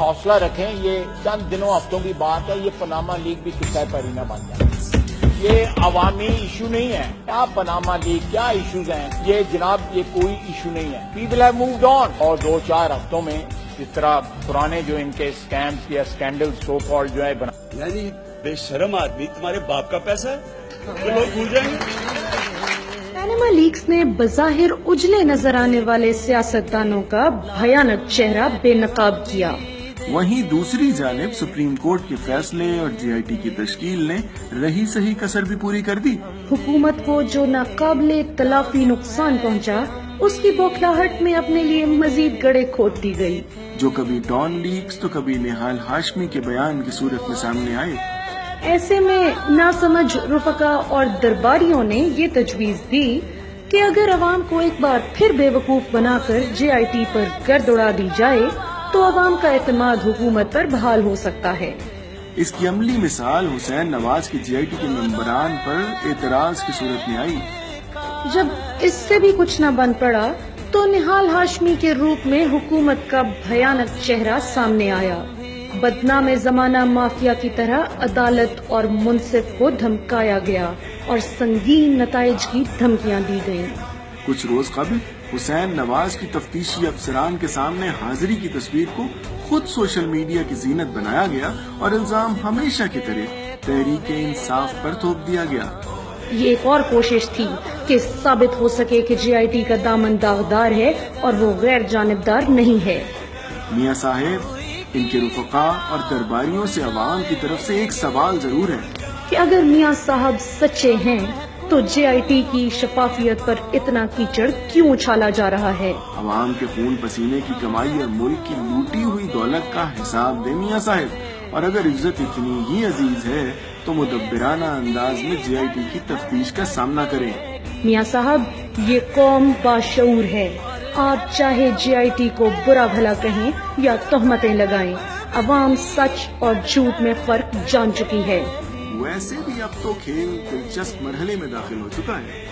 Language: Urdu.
حوصلہ رکھیں، یہ چند دنوں ہفتوں کی بات ہے، یہ پاناما لیگ بھی قصہ پری نہ بن جائے۔ یہ عوامی ایشو نہیں ہے، کیا پاناما لیگ کیا ایشوز ہیں، یہ جناب یہ کوئی ایشو نہیں ہے۔ پیپل ہیو مووڈ آن، اور 2-4 ہفتوں میں اس طرح پرانے جو ان کے اسکیمز یا اسکینڈل سو کال جو ہے بنا، یعنی بے شرم آدمی تمہارے باپ کا پیسہ ہے تو لوگ بھول جائیں گے۔ پاناما لیکس نے بظاہر اجلے نظر آنے والے سیاستدانوں کا بھیانک چہرہ بے نقاب کیا۔ وہیں دوسری جانب سپریم کورٹ کے فیصلے اور جے آئی ٹی کی تشکیل نے رہی صحیح کسر بھی پوری کر دی۔ حکومت کو جو ناقابل تلافی نقصان پہنچا، اس کی بوکھلاہٹ میں اپنے لیے مزید گڑے کھود دی گئی۔ جو کبھی ڈان لیکس تو کبھی نہال ہاشمی کے بیان کی صورت میں سامنے آئے۔ ایسے میں ناسمجھ رفقا اور درباریوں نے یہ تجویز دی کہ اگر عوام کو ایک بار پھر بے وقوف بنا کر جے آئی ٹی پر گرد اڑا دی جائے تو عوام کا اعتماد حکومت پر بحال ہو سکتا ہے۔ اس کی عملی مثال حسین نواز کی جے آئی ٹی کے ممبران پر اعتراض کی صورت میں آئی۔ جب اس سے بھی کچھ نہ بن پڑا تو نہال ہاشمی کے روپ میں حکومت کا بھیانک چہرہ سامنے آیا۔ بدنام زمانہ مافیا کی طرح عدالت اور منصف کو دھمکایا گیا اور سنگین نتائج کی دھمکیاں دی گئیں۔ کچھ روز قبل حسین نواز کی تفتیشی افسران کے سامنے حاضری کی تصویر کو خود سوشل میڈیا کی زینت بنایا گیا اور الزام ہمیشہ کی طرح تحریک انصاف پر تھوپ دیا گیا۔ یہ ایک اور کوشش تھی کہ ثابت ہو سکے کہ جے آئی ٹی کا دامن داغدار ہے اور وہ غیر جانبدار نہیں ہے۔ میاں صاحب، ان کے رفقا اور درباریوں سے عوام کی طرف سے ایک سوال ضرور ہے کہ اگر میاں صاحب سچے ہیں تو جے آئی ٹی کی شفافیت پر اتنا کیچڑ کیوں اچھالا جا رہا ہے؟ عوام کے خون پسینے کی کمائی اور ملک کی لوٹی ہوئی دولت کا حساب دے میاں صاحب، اور اگر عزت اتنی ہی عزیز ہے تو مدبرانہ انداز میں جے آئی ٹی کی تفتیش کا سامنا کریں۔ میاں صاحب، یہ قوم باشعور ہے، آپ چاہے جے آئی ٹی کو برا بھلا کہیں یا تہمتیں لگائیں، عوام سچ اور جھوٹ میں فرق جان چکی ہے۔ ویسے بھی اب تو کھیل دلچسپ مرحلے میں داخل ہو چکا ہے۔